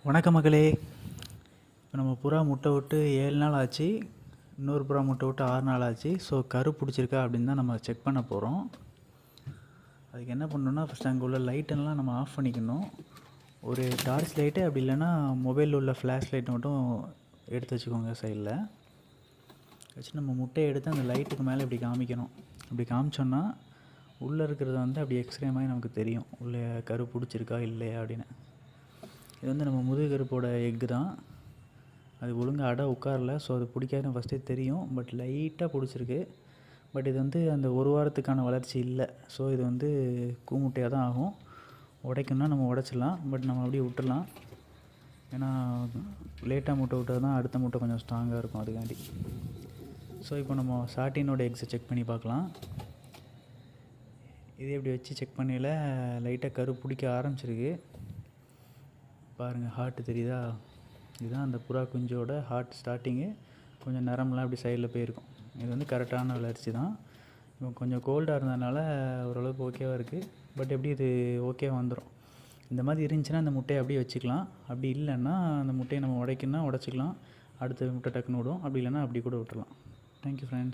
வணக்கம் மகளே. இப்போ நம்ம புறா முட்டை விட்டு 7 நாள் ஆச்சு. இன்னொரு புறா முட்டை விட்டு 6 நாள் ஆச்சு. ஸோ கரு பிடிச்சிருக்கா அப்படின்னு தான் நம்ம செக் பண்ண போகிறோம். அதுக்கு என்ன பண்ணணும்னா, ஃபஸ்ட் அங்கே உள்ள லைட்டெல்லாம் நம்ம ஆஃப் பண்ணிக்கணும். ஒரு டார்ச் லைட்டு, அப்படி இல்லைன்னா மொபைலில் உள்ள ஃப்ளாஷ் லைட்டை மட்டும் எடுத்து வச்சுக்கோங்க சைடில் வச்சு. நம்ம முட்டையை எடுத்து அந்த லைட்டுக்கு மேலே இப்படி காமிக்கணும். இப்படி காமிச்சோன்னா உள்ளே இருக்கிறது வந்து அப்படி எக்ஸ்ரே மாதிரி நமக்கு தெரியும், உள்ளே கரு பிடிச்சிருக்கா இல்லையா அப்படின்னு. இது வந்து நம்ம முதுகருப்போட எக்கு தான். அது ஒழுங்காக அடை உட்காரல, ஸோ அது பிடிக்காதுன்னு ஃபஸ்ட்டே தெரியும். பட் லைட்டாக பிடிச்சிருக்கு. பட் இது வந்து அந்த ஒரு வாரத்துக்கான வளர்ச்சி இல்லை. ஸோ இது வந்து கூமுட்டையாக தான் ஆகும். உடைக்கணும்னா நம்ம உடைச்சிடலாம், பட் நம்ம அப்படியே விட்டுடலாம். ஏன்னா லேட்டாக முட்டை விட்டால் தான் அடுத்த முட்டை கொஞ்சம் ஸ்ட்ராங்காக இருக்கும், அதுக்காண்டி. ஸோ இப்போ நம்ம சாட்டினோட எக்ஸை செக் பண்ணி பார்க்கலாம். இதே இப்படி வச்சு செக் பண்ணையில் லைட்டாக கரு பிடிக்க ஆரம்பிச்சிருக்கு. பாருங்கள், ஹார்ட்டு தெரியுதா? இதுதான் அந்த புறா குஞ்சோட ஹார்ட் ஸ்டார்டிங்கு. கொஞ்சம் நரம்பெலாம் அப்படி சைடில் போயிருக்கும். இது வந்து கரெக்டான வளர்ச்சி தான். இப்போ கொஞ்சம் கோல்டாக இருந்ததுனால ஓரளவுக்கு ஓகேவாக இருக்குது. பட் எப்படி இது ஓகே வந்துடும். இந்த மாதிரி இருந்துச்சுன்னா அந்த முட்டையை அப்படியே வச்சுக்கலாம். அப்படி இல்லைன்னா அந்த முட்டையை நம்ம உடைக்கணும்னா உடச்சிக்கலாம். அடுத்த முட்டை டக்குன்னு விடும். அப்படி இல்லைன்னா அப்படி கூட விட்டுடலாம். Thank you friends.